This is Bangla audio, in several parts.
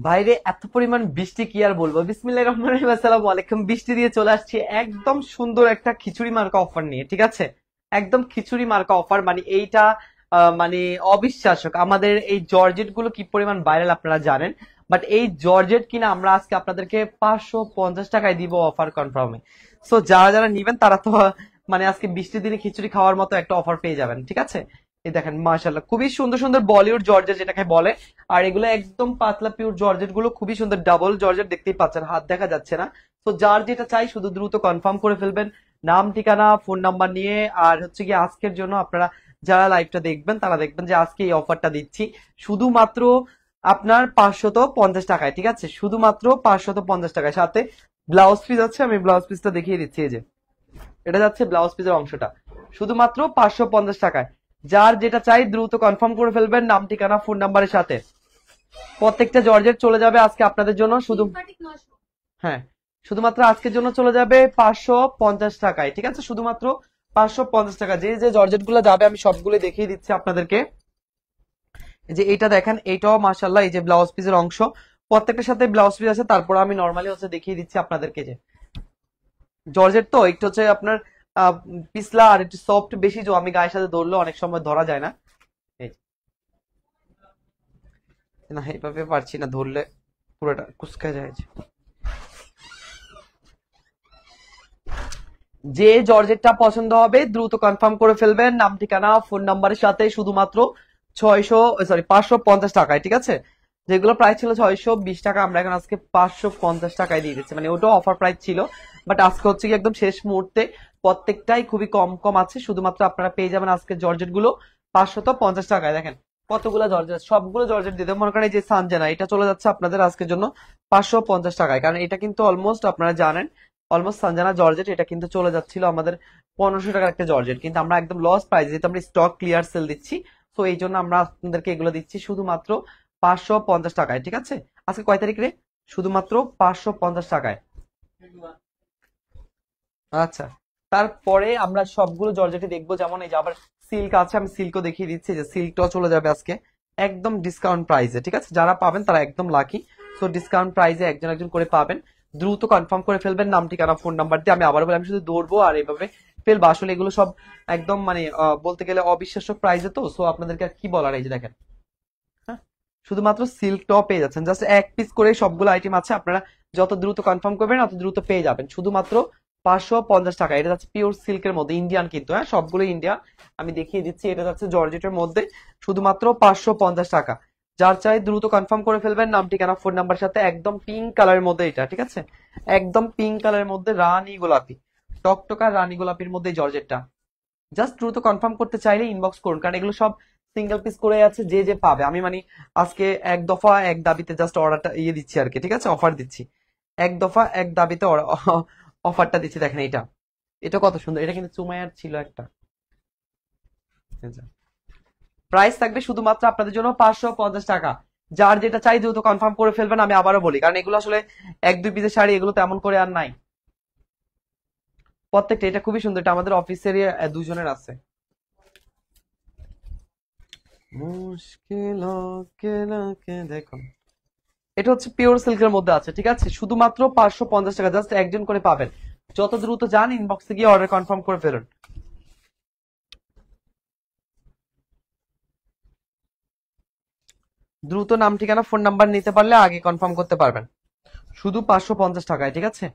বাইরে এত পরিমাণ বৃষ্টি কি আর বলবো। বিসমিল্লাহির রহমানির রহিম, আসসালামু আলাইকুম। বৃষ্টি দিয়ে চলে আসছি একদম সুন্দর একটা খিচুড়ি মার্কা অফার নিয়ে, ঠিক আছে? একদম খিচুড়ি মার্কা অফার, মানে এইটা মানে অবিশ্বাস্য। আমাদের এই জর্জেট গুলো কি পরিমাণ ভাইরাল আপনারা জানেন, বাট এই জর্জেট কিনা আমরা আজকে আপনাদেরকে 550 টাকায় দিব অফার কনফার্মে। সো যারা যারা নিবেন তারা তো মানে আজকে বৃষ্টির দিনে খিচুড়ি খাওয়ার মতো একটা অফার পেয়ে যাবেন, ঠিক আছে? এই দেখেন মাশাআল্লাহ, খুবই সুন্দর সুন্দর বলিউড জর্জেট যেটাকে বলে। আর এগুলো একদম পাতলা পিওর জর্জেট গুলো, খুবই সুন্দর ডাবল জর্জেট, দেখতেই পাচ্ছেন হাত দেখা যাচ্ছে না। তো যার যেটা চাই শুধু দ্রুত কনফার্ম করে ফেলবেন, নাম ঠিকানা ফোন নাম্বার নিয়ে। আর হচ্ছে কি আজকের জন্য আপনারা যারা লাইভটা দেখবেন তারা দেখবেন যে আজকে এই অফারটা দিচ্ছি শুধুমাত্র আপনার 550 টাকায়, ঠিক আছে? শুধুমাত্র 550 টাকায়, সাথে ব্লাউজ পিস আছে। আমি ব্লাউজ পিসটা দেখিয়ে দিচ্ছি। এই যে এটা যাচ্ছে ব্লাউজ পিসের অংশটা, শুধুমাত্র 550 টাকায়। যার যেটা চাই দ্রুত কনফার্ম করে ফেলবেন, নাম ঠিকানা ফোন নাম্বারের সাথে। প্রত্যেকটা জর্জেট চলে যাবে আজকে আপনাদের জন্য শুধু, হ্যাঁ, শুধুমাত্র আজকের জন্য চলে যাবে 550 টাকায়, ঠিক আছে? শুধুমাত্র 550 টাকা। যে যে জর্জেট গুলো যাবে আমি সবগুলো দেখিয়ে দিচ্ছি আপনাদেরকে। এই যে এইটা দেখেন, এইটাও মাশাল্লাহ এই যে ব্লাউজ পিসের অংশ, প্রত্যেকটার সাথে ব্লাউজ পিস আছে। তারপর আমি নর্মালি হচ্ছে দেখিয়ে দিচ্ছি আপনাদেরকে। যে জর্জেট তো একটু হচ্ছে আপনার আহ, পিছলা আর একটু সফট বেশি, যে আমি গায়ের সাথে ধরলেও অনেক সময় ধরা যায় না। এই যে, না এইভাবে পারছি না ধরলে, পুরোটা কুচকা যায়। যে জর্জেটটা পছন্দ হবে দ্রুত কনফার্ম করে ফেলবেন, নাম ঠিকানা ফোন নাম্বারের সাথে, শুধুমাত্র 550 টাকায়, ঠিক আছে? যেগুলো প্রাইস ছিল 620 টাকা, আমরা এখন আজকে 550 টাকায় দিয়ে দিচ্ছি। মানে ওটাও অফার প্রাইস ছিল, বাট আজকে হচ্ছে কি একদম শেষ মুহূর্তে প্রত্যেকটাই খুবই কম কম আছে। শুধুমাত্র আপনারা পেয়ে যাবেন আজকে জর্জেট গুলো 550 টাকায়। দেখেন কতগুলো জর্জেট, সবগুলো জর্জেট দিতে মনে করেন। এই যে সানজানা, এটা চলে যাচ্ছে আপনাদের আজকের জন্য 550 টাকায়, কারণ এটা কিন্তু অলমোস্ট আপনারা জানেন, অলমোস্ট সঞ্জানা জর্জেট এটা কিন্তু চলে যাচ্ছিল আমাদের 1500 টাকার একটা জর্জেট, কিন্তু আমরা একদম লস প্রাইস, যেহেতু আমরা স্টক ক্লিয়ার সেল দিচ্ছি, তো এই জন্য আমরা আপনাদেরকে এগুলো দিচ্ছি শুধুমাত্র 550 টাকায়, ঠিক আছে? আজকে কয় তারিখ রে? শুধুমাত্র 550 টাকায়। আচ্ছা, তারপরে আমরা সবগুলো জর্জেটই দেখবো। যেমন এই যে আবার সিল্ক আছে, আমি সিল্কও দেখিয়ে দিচ্ছি। যে সিল্কটাও চলে যাবে আজকে একদম ডিসকাউন্ট প্রাইসে, ঠিক আছে? যারা পাবেন তারা একদম লাকি। সো ডিসকাউন্ট প্রাইসে একজন একজন করে পাবেন। দ্রুত কনফার্ম করে ফেলবেন, নাম ঠিকানা ফোন নাম্বার দিয়ে। আমি আবার বলি, আমি শুধু দৌড়বো আর এইভাবে ফেলবো, আসলে এগুলো সব একদম মানে বলতে গেলে অবিশ্বাস্য প্রাইসে, তো সো আপনাদেরকে আর কি বলার। এই যে দেখেন, হ্যাঁ, শুধুমাত্র সিল্ক টপ পেয়ে যাচ্ছেন, জাস্ট এক পিস করে সবগুলো আইটেম আছে। আপনারা যত দ্রুত কনফার্ম করবেন তত দ্রুত পেয়ে যাবেন শুধুমাত্র 550 টাকা। এটা যাচ্ছে পিওর সিল্কের মধ্যে, ইন্ডিয়ান কিন্তু, হ্যাঁ সবগুলো ইন্ডিয়ান। আমি দেখিয়ে দিচ্ছি, এটা যাচ্ছে জর্জেটের মধ্যে, শুধুমাত্র 550 টাকা। যার চাই দ্রুত কনফার্ম করে ফেলবেন, নাম ঠিকানা ফোন নাম্বার সাথে। একদম পিঙ্ক কালারের মধ্যে এটা, ঠিক আছে? একদম পিঙ্ক কালারের মধ্যে রানী গোলাপি, টকটকা রানী গোলাপির মধ্যে এই জর্জেটটা। জাস্ট দ্রুত কনফার্ম করতে চাইলে ইনবক্স করুন, কারণ এগুলো সব সিঙ্গেল পিস করে আছে। যে যে পাবে, আমি মানে আজকে এক দফা এক দাবিতে জাস্ট অর্ডারটা ইয়ে দিচ্ছি আর কি, ঠিক আছে? অফার দিচ্ছি, এক দফা এক দাবিতে অফারটা দিচ্ছি। দেখেন এটা, এটা কত সুন্দর। এটা কিন্তু চুমাইয়ার ছিল একটা। প্রাইস থাকবে শুধুমাত্র আপনাদের জন্য 550 টাকা। যার যেটা চাই দ্রুত কনফার্ম করে ফেলবেন। আমি আবারও বলি, কারণ এগুলো আসলে এক দুই পিসের শাড়ি, এগুলো তেমন করে আর নাই প্রত্যেকটা। এটা খুবই সুন্দর, এটা আমাদের অফিসেরই দুজনের আছে। মুশকিল দেখুন, এটা হচ্ছে পিওর সিল্কের মধ্যে আছে, ঠিক আছে? শুধুমাত্র 550 টাকা, জাস্ট একজন করে পাবেন। যত দ্রুত যান ইনবক্সে গিয়ে অর্ডার কনফার্ম করে ফেলুন। দ্রুত নাম ঠিকানা ফোন নাম্বার নিতে পারলে আগে কনফার্ম করতে পারবেন। শুধু 550 টাকায়, ঠিক আছে?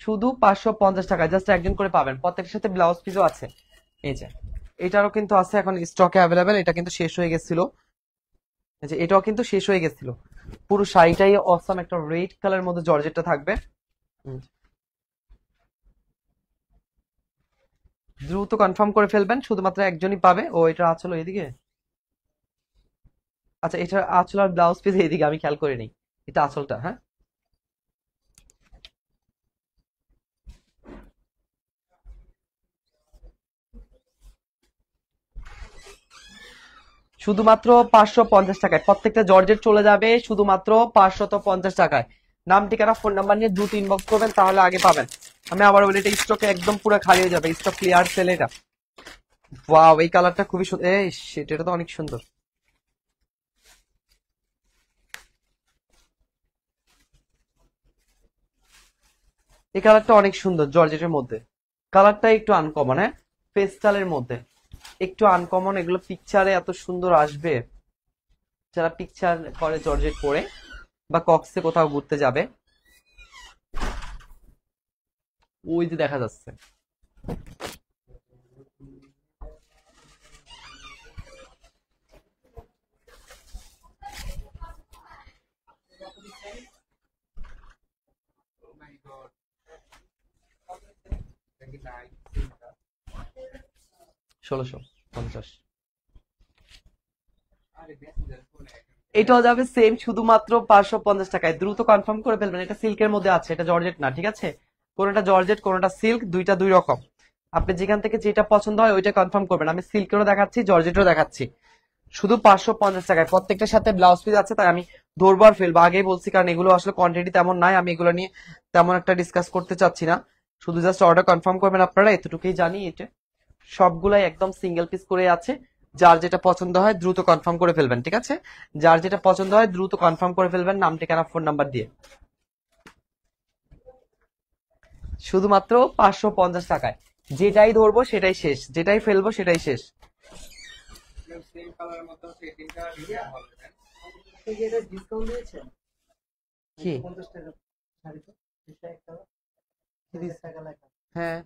শুধু 550 টাকায়, জাস্ট একজন করে পাবেন। প্রত্যেকের সাথে ব্লাউজ পিসও আছে। এই যে এটারও কিন্তু আছে এখন স্টকে অ্যাভেলেবেল, এটা কিন্তু শেষ হয়ে গেছিল। এই যে এটাও কিন্তু শেষ হয়ে গেছিল। পুরো শাড়িটাই অসাম একটা রেড কালার মধ্যে জর্জেটটা থাকবে। হুম, দ্রুত কনফার্ম করে ফেলবেন, শুধুমাত্র একজনই পাবে। ও এটা আঁচল এদিকে, আচ্ছা এটা আঁচল আর ব্লাউজ পিস এদিকে, আমি খেয়াল করিনি। এটা আঁচলটা, হ্যাঁ। শুধুমাত্র 550 টাকায় প্রত্যেকটা জর্জেট চলে যাবে, শুধুমাত্র 550 টাকায়। নাম ঠিকানা ফোন নাম্বার নিয়ে দ্রুত ইনবক্স করবেন, তাহলে আগে পাবেন। আমি আবার বলি, এটা স্টকে একদম পুরো খালি হয়ে যাবে, স্টক ক্লিয়ার সেল এটা। ওয়াও, এই কালারটা খুবই সুন্দর। এই shit, এটা তো অনেক সুন্দর। এই কালারটা অনেক সুন্দর জর্জেটের মধ্যে। কালারটা একটু আনকমন, হ্যাঁ, পেস্টালের মধ্যে একটু আনকমন। এগুলো পিকচারে এত সুন্দর আসবে, যারা পিকচার করে জর্জেট পরে বা কক্সে কোথাও ঘুরতে যাবে। ওই যে দেখা যাচ্ছে। ষোলোশো 50। এটাও যাবে সেম, শুধুমাত্র 550 টাকায়। দ্রুত কনফার্ম করে ফেলবেন। এটা সিল্কের মধ্যে আছে, এটা জর্জেট না, ঠিক আছে? কোনটা জর্জেট কোনটা সিল্ক, দুইটা দুই রকম। আপনি যেখান থেকে যেটা পছন্দ হয় ওইটা কনফার্ম করবেন। আমি সিল্কেরও দেখাচ্ছি, জর্জেটও দেখাচ্ছি। শুধু 550 টাকায়। প্রত্যেকটার সাথে ব্লাউজ পিস আছে, তাই আমি ধরবো আর ফেলবো আগেই বলছি, কারণ এগুলো আসলে কোয়ান্টিটি তেমন নাই। আমি এগুলো নিয়ে তেমন একটা ডিসকাস করতে চাচ্ছি না। শুধু জাস্ট অর্ডার কনফার্ম করবেন আপনারা, এতটুকুই জানি। এটা সবগুলাই একদম সিঙ্গেল পিস করে আছে। যার যেটা পছন্দ হয় দ্রুত কনফার্ম করে ফেলবেন, ঠিক আছে? যার যেটা পছন্দ হয় দ্রুত কনফার্ম করে ফেলবেন, নাম ঠিকানা ফোন নাম্বার দিয়ে। শুধুমাত্র 550 টাকায়। যেটাই ধরবো সেটাই শেষ, যেটাই ফেলবো সেটাই শেষ। কি? হ্যাঁ,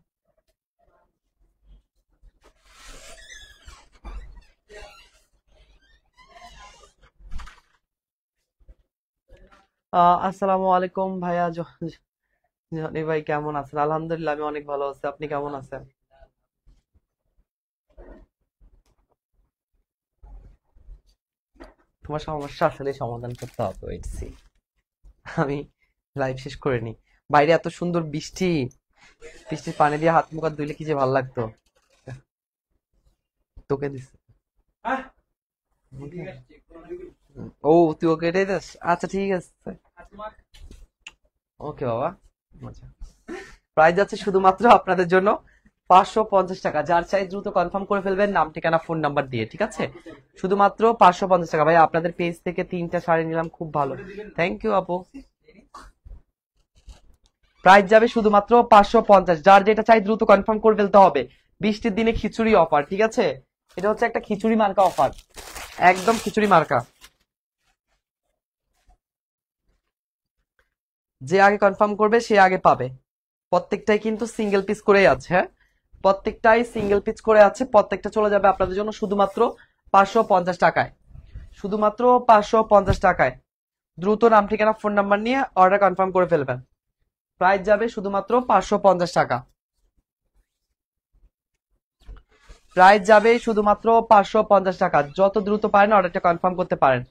আসসালামু আলাইকুম ভাইয়া। জনি ভাই কেমন আছেন? আলহামদুলিল্লাহ, আমি অনেক ভালো আছি। আপনি কেমন আছেন? তোমার সমস্যা আসলে সমাধান করতে হবে, ওয়েট সি। আমি লাইভ শেষ করে নি। বাইরে এত সুন্দর বৃষ্টি, বৃষ্টির পানি দিয়ে হাত মুখ হাত ধুইলে কি যে ভালো লাগতো। তোকে দিছে। ও, তুই ওকে এটাই দিস? আচ্ছা ঠিক আছে, ওকে বাবা। আচ্ছা, প্রাইস যাচ্ছে শুধুমাত্র আপনাদের জন্য 550 টাকা। যার চাই দ্রুত কনফার্ম করে ফেলবেন, নাম ঠিকানা ফোন নাম্বার দিয়ে, ঠিক আছে? শুধুমাত্র 550 টাকা। ভাই আপনাদের পেজ থেকে 3টা শাড়ি নিলাম, খুব ভালো, থ্যাংক ইউ আপু। প্রাইস যাবে শুধুমাত্র 550। যার যেটা চাই দ্রুত কনফার্ম করে ফেলতে হবে। বৃষ্টির দিনে খিচুড়ি অফার, ঠিক আছে? এটা হচ্ছে একটা খিচুড়ি মার্কা অফার, একদম খিচুড়ি মার্কা। যে আগে কনফার্ম করবে সে আগে পাবে। প্রত্যেকটাই কিন্তু সিঙ্গেল পিস করেই আছে, হ্যাঁ, প্রত্যেকটাই সিঙ্গেল পিস করে আছে। প্রত্যেকটা চলে যাবে আপনাদের জন্য শুধুমাত্র 550 টাকায়। শুধুমাত্র 550 টাকায়। দ্রুত নাম ঠিকানা ফোন নাম্বার নিয়ে অর্ডার কনফার্ম করে ফেলবেন। প্রাইস যাবে শুধুমাত্র 550 টাকা। প্রাইস যাবে শুধুমাত্র 550 টাকা। যত দ্রুত পারেন অর্ডারটা কনফার্ম করতে পারেন।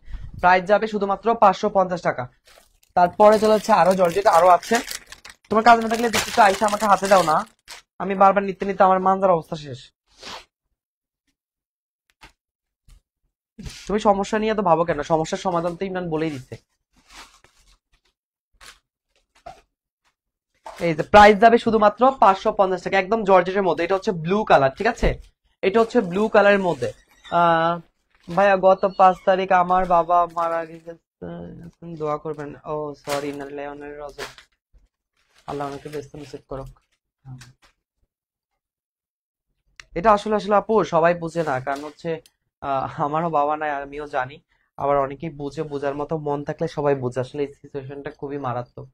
প্রাইস যাবে শুধুমাত্র 550 টাকা। তারপরে চলে যাচ্ছে আরো জর্জেট, আরো আছে। তোমার কাজ না থাকলে দুটো আইসা আমাকে হাতে দাও না, আমি বারবার নিতে নিতে আমার মানজার অবস্থা শেষ। তুমি সমস্যা নিয়ে তো ভাবো কেন? সমস্যার সমাধান তো ইমরান বলেই দিচ্ছে। এই যে প্রাইস যাবে শুধুমাত্র 550 টাকা, একদম জর্জেটের মধ্যে। এটা হচ্ছে ব্লু কালার, ঠিক আছে? এটা হচ্ছে ব্লু কালারের মধ্যে। আহ ভাইয়া গত 5 তারিখ আমার বাবা মারা গেছে, দোয়া করবেন। ও সরি, নালেনের রজব, আল্লাহ ওনাকে বেস্ত নসিব করুক। এটা আসলে আসলে আপু সবাই বুঝে না, কারণ হচ্ছে আমারও বাবা নাই, আমিও জানি। আবার অনেকেই বুঝে, বোঝার মতো মন থাকলে সবাই বুঝে। আসলে এই সিচুয়েশনটা খুবই মারাত্মক।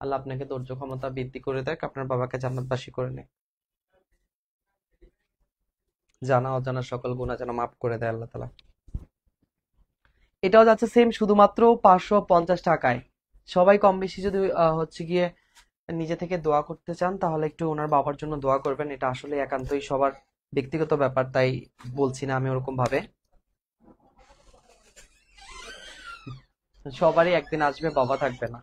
আল্লাহ আপনাকে ধৈর্য ক্ষমতা বৃদ্ধি করে দেয়, আপনার বাবাকে জান্নাতবাসী করে নেয়। জানা অজানা সকল গুনাহ যেন মাফ করে দেয় আল্লাহ তাআলা। এটাও যাচ্ছে সেম, শুধুমাত্র 550 টাকায়। সবাই কম বেশি যদি হচ্ছে গিয়ে নিজে থেকে দোয়া করতে চান, তাহলে একটু ওনার বাবার জন্য দোয়া করবেন। এটা আসলে একান্তই সবার ব্যক্তিগত ব্যাপার, তাই বলছি না আমি ওরকম ভাবে। সবারই একদিন আসবে, বাবা থাকবে না।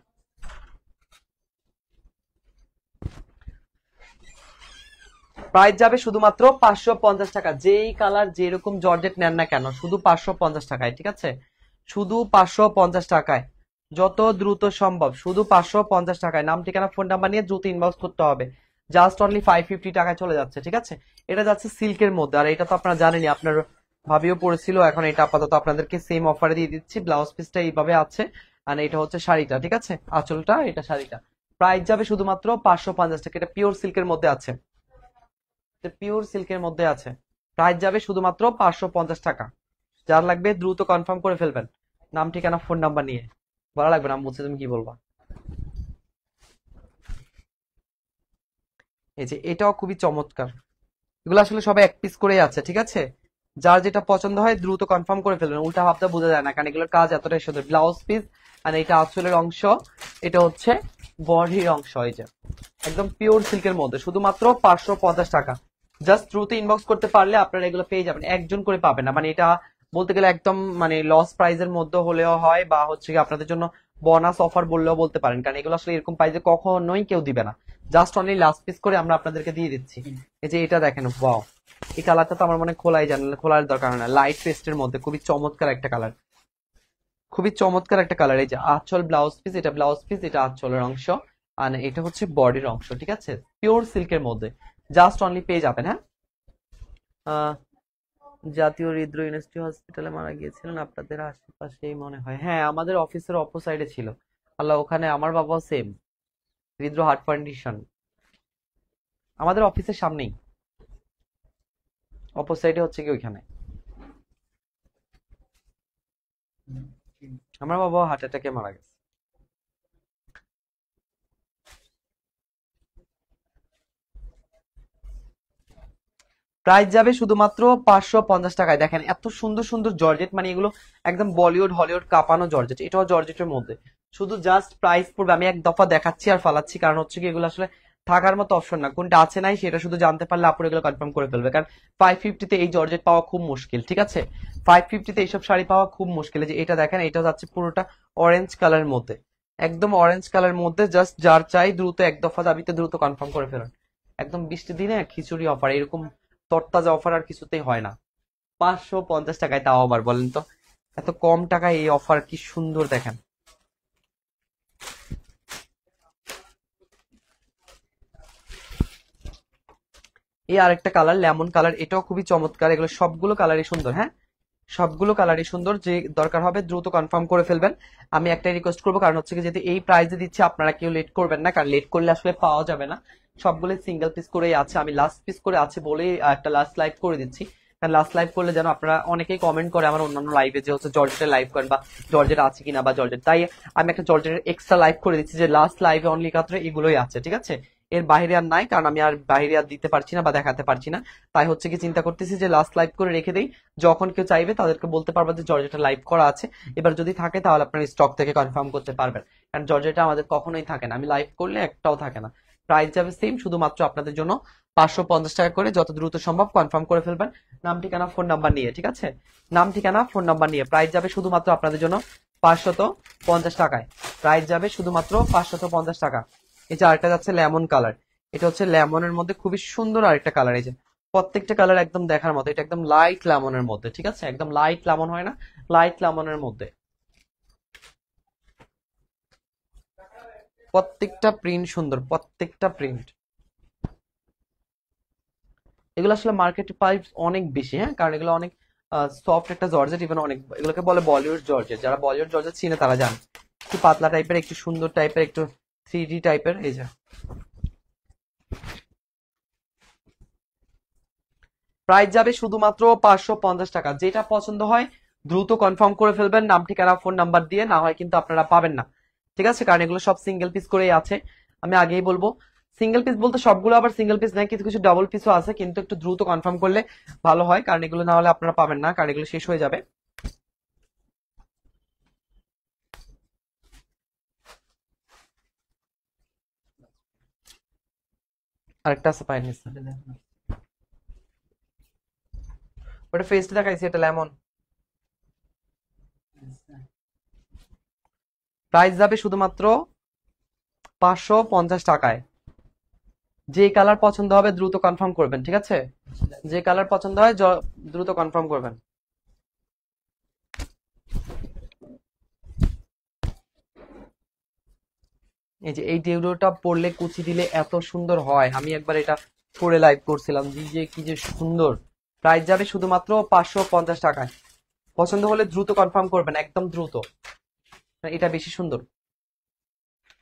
প্রাইস যাবে শুধুমাত্র 550 টাকা। যেই কালার যেরকম জর্জেট নেন না কেন, শুধু 550 টাকায়, ঠিক আছে? শুধু 550 টাকায়। যত দ্রুত সম্ভব শুধু 550 টাকায়। নাম ঠিকানা ফোন নাম্বার নিয়ে দ্রুত ইনবক্স করতে হবে। জাস্ট অনলি 550 টাকায় চলে যাচ্ছে, ঠিক আছে? এটা যাচ্ছে সিল্কের মধ্যে, আর এটা তো আপনারা জানেনই, আপনার ভাবিও পড়েছিল। এখন এটা আপাতত আপনাদেরকে সেম অফারে দিয়ে দিচ্ছি। ব্লাউজ পিসটা এইভাবে আছে, আর এটা হচ্ছে শাড়িটা, ঠিক আছে? আঁচলটা, এটা শাড়িটা। প্রাইস যাবে শুধুমাত্র 550 টাকা। এটা পিওর সিল্কের মধ্যে আছে, পিওর সিল্কের মধ্যে আছে। প্রাইস যাবে শুধুমাত্র 550 টাকা। যার লাগবে দ্রুত কনফার্ম করে ফেলবেন, নাম ঠিকানা ফোন নাম্বার নিয়ে। বলা লাগবে না, বুঝছি তুমি কি বলবা। এই যে এটাও খুবই চমৎকার, এগুলো আসলে সবাই এক পিস করেই আছে, ঠিক আছে। যার যেটা পছন্দ হয় দ্রুত কনফার্ম করে ফেলবেন, উল্টা ভাবটা বোঝা যায় না, কারণ এগুলোর কাজ এতটাই সুন্দর। ব্লাউজ পিস আর এটা আঁচলের অংশ, এটা হচ্ছে বডির অংশ। এই যে একদম পিওর সিল্কের মধ্যে শুধুমাত্র 550 টাকা। জাস্ট দ্রুত ইনবক্স করতে পারলে আপনারা এগুলো পেয়ে যাবেন, একজন করে পাবেন না। মানে এটা বলতে গেলে একদম মানে লস প্রাইজের মধ্যে হলেও হয়, বা হচ্ছে কি আপনাদের জন্য বোনাস অফার বললেও বলতে পারেন, কারণ এগুলো আসলে এরকম প্রাইজে কখনোই কেউ দিবে না। জাস্ট অনলি লাস্ট পিস করে আমরা আপনাদেরকে দিয়ে দিচ্ছি। এই যে এটা দেখেন, ওয়াও, এই কালারটা তো আমার মনে খোলাই জানেন, খোলার দরকার হয় না। লাইট পেস্টের মধ্যে খুবই চমৎকার একটা কালার, খুবই চমৎকার একটা কালার। এই যে আঁচল ব্লাউজ পিস, এটা ব্লাউজ পিস, এটা আঁচলের অংশ, আর এটা হচ্ছে বডির অংশ, ঠিক আছে। পিওর সিল্কের মধ্যে জাস্ট অনলি পেয়ে যাবেন। হ্যাঁ, জাতীয় হৃদরোগ ইউনিভার্সিটি হসপিটালে মারা গিয়েছিলেন আপনাদের আশেপাশেই মনে হয়। হ্যাঁ, আমাদের অফিসের অপোসাইডে ছিল। আল্লাহ, ওখানে আমার বাবাও সেম হৃদরোগ হার্ট কন্ডিশন, আমাদের অফিসের সামনেই, অপোসাইডে হচ্ছে কি ওইখানে। আমার বাবাও হার্ট অ্যাটাকে মারা গেছে। প্রাইস যাবে শুধুমাত্র 550 টাকায়। দেখেন এত সুন্দর সুন্দর জর্জেট, মানে এগুলো একদম বলিউড হলিউড কাঁপানো জর্জেট। এটাও জর্জেটের মধ্যে, শুধু জাস্ট প্রাইস পড়বে, আমি এক দফা দেখাচ্ছি আর ফালাচ্ছি, কারণ হচ্ছে কি এগুলো আসলে থাকার মতো অপশন না, কোনটা আছে নাই সেটা শুধু জানতে পারলে আপুর এগুলো কনফার্ম করে ফেলবে। কারণ 550-তে এই জর্জেট পাওয়া খুব মুশকিল, ঠিক আছে। 550-তে এইসব শাড়ি পাওয়া খুব মুশকিল। যে এটা দেখেন, এটা যাচ্ছে পুরোটা অরেঞ্জ কালারের মধ্যে, একদম অরেঞ্জ কালারের মধ্যে। জাস্ট যার চাই দ্রুত এক দফা দাবিতে দ্রুত কনফার্ম করে ফেলুন। একদম বৃষ্টির দিনে খিচুড়ি অফার, এরকম তরতাজা অফার আর কিছুতেই হয় না। 550 টাকায়, তাও আবার বলেন তো, এত কম টাকায় এই অফার, কি সুন্দর দেখেন। এই আরেকটা কালার লেমন কালার, এটাও খুবই চমৎকার। এগুলো সবগুলো কালারই সুন্দর। হ্যাঁ, সবগুলো কালারই সুন্দর। যে দরকার হবে দ্রুত কনফার্ম করে ফেলবেন। আমি একটাই রিকোয়েস্ট করবো, কারণ হচ্ছে কি যেহেতু এই প্রাইসে দিচ্ছে, আপনারা কেউ লেট করবেন না, কারণ লেট করলে আসলে পাওয়া যাবে না। সবগুলো সিঙ্গেল পিস করেই আছে, আমি লাস্ট পিস করে আছে বলেই একটা লাস্ট লাইভ করে দিচ্ছি। কারণ লাস্ট লাইভ করলে যেন আপনারা, অনেকেই কমেন্ট করে আমার অন্যান্য লাইভে যে হচ্ছে জর্জেটের লাইভ করেন বা জর্জেট আছে কিনা বা জর্জেট, তাই আমি একটা জর্জেটের এক্সট্রা লাইভ করে দিচ্ছি, যে লাস্ট লাইভে অনলি মাত্র এগুলোই আছে, ঠিক আছে। এর বাইরে আর নাই, কারণ আমি আর বাইরে আর দিতে পারছি না বা দেখাতে পারছি না। তাই হচ্ছে কি চিন্তা করতেছি যে লাস্ট লাইভ করে রেখে দেই, যখন কেউ চাইবে তাদেরকে বলতে পারবো যে জর্জেটা লাইভ করা আছে। এবার যদি থাকে তাহলে আপনার স্টক থেকে কনফার্ম করতে পারবেন, কারণ জর্জেটা আমাদের কখনোই থাকে না, আমি লাইভ করলে একটাও থাকে না। প্রাইস যাবে সেম, শুধুমাত্র আপনাদের জন্য 550 টাকা করে। যত দ্রুত সম্ভব কনফার্ম করে ফেলবেন, নাম ঠিকানা ফোন নাম্বার নিয়ে, ঠিক আছে। নাম ঠিকানা ফোন নাম্বার নিয়ে। প্রাইস যাবে শুধুমাত্র আপনাদের জন্য 550 টাকায়। প্রাইস যাবে শুধুমাত্র 550 টাকা। এই যে আরেকটা যাচ্ছে লেমন কালার, এটা হচ্ছে লেমনের মধ্যে খুবই সুন্দর আরেকটা কালার। এই যে প্রত্যেকটা কালার একদম দেখার মতো, এটা একদম লাইট লেমনের মধ্যে, ঠিক আছে। একদম লাইট লেমন হয় না, লাইট লেমনের মধ্যে। প্রত্যেকটা প্রিন্ট সুন্দর, প্রত্যেকটা প্রিন্ট। এগুলো আসলে মার্কেটে প্রাইস অনেক বেশি, হ্যাঁ, কারণ এগুলো অনেক সফট একটা জর্জেট, ইভেন অনেক, এগুলোকে বলে বলিউড জর্জেট। যারা বলিউড জর্জেট চিনে তারা জানে, একটু পাতলা টাইপের, একটু সুন্দর টাইপের, একটু 3D টাইপের। এই যে প্রাইস যাবে শুধুমাত্র 550 টাকা। যেটা পছন্দ হয় দ্রুত কনফার্ম করে ফেলবেন, নাম ঠিকানা ফোন নাম্বার দিয়ে, না হয় কিন্তু আপনারা পাবেন না, ঠিক আছে। কারণ এগুলো সব সিঙ্গেল পিস করেই আছে, আমি আগেই বলবো। সিঙ্গেল পিস বলতে সবগুলো আবার সিঙ্গেল পিস নাই, কিছু কিছু ডাবল পিসও আছে, কিন্তু একটু দ্রুত কনফার্ম করলে ভালো হয়, কারণ এগুলো না হলে আপনারা পাবেন না, কারণ এগুলো শেষ হয়ে যাবে। আরেকটা আছে পাইনি, ওটা ফেসটা দেখাইছি, এটা লেমন। প্রাইস যাবে শুধুমাত্র 550 টাকায়। যে কালার পছন্দ হবে দ্রুত কনফার্ম করবেন, ঠিক আছে। যে কালার পছন্দ হয় দ্রুত কনফার্ম করবেন। এই যে এই ডিউডোটা পরলে কুচি দিলে এত সুন্দর হয়, আমি একবার এটা পরে লাইভ করছিলাম, যে কি যে সুন্দর। প্রাইস যাবে শুধুমাত্র 550 টাকায়। পছন্দ হলে দ্রুত কনফার্ম করবেন, একদম দ্রুত, এটা বেশি সুন্দর।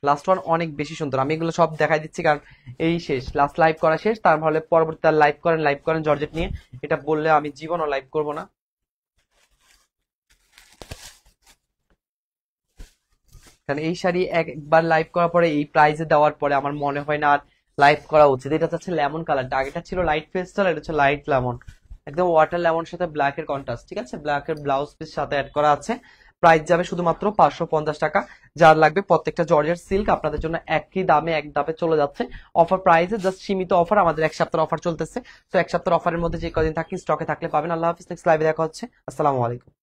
লাস্ট ওয়ান অনেক বেশি সুন্দর। আমি এগুলো সব দেখাই দিচ্ছি কারণ এই শেষ, লাস্ট লাইভ করা শেষ, তারপরে পরবর্তী লাইভ করেন জর্জেট নিয়ে, এটা বললে আমি জীবনও লাইভ করব না। কারণ এই শাড়ি একবার লাইভ করার পরে, এই প্রাইজে দেওয়ার পরে আমার মনে হয় না আর লাইভ করা উচিত। এটা হচ্ছে লেমন কালারটা, আগেটা ছিল লাইট পেস্টাল, এটা হচ্ছে লাইট লেমন, একদম ওয়াটার লেমন সাথে ব্ল্যাক এর কন্ট্রাস্ট, ঠিক আছে? ব্ল্যাক এর ব্লাউজ পিস সাথে অ্যাড করা আছে। প্রাইস যাবে শুধুমাত্র 550 টাকা। যার লাগবে প্রত্যেকটা জর্জেট সিল্ক আপনাদের জন্য একই দামে এক দামে চলে যাচ্ছে। অফার প্রাইসে জাস্ট সীমিত অফার, আমাদের এক সপ্তাহ অফার চলতেছে। তো এক সপ্তাহ অফারের মধ্যে যে কদিন থাকি স্টকে থাকলে পাবেন। আল্লাহ হাফিজ, নেক্সট লাইভে দেখা হচ্ছে। আসসালামু আলাইকুম।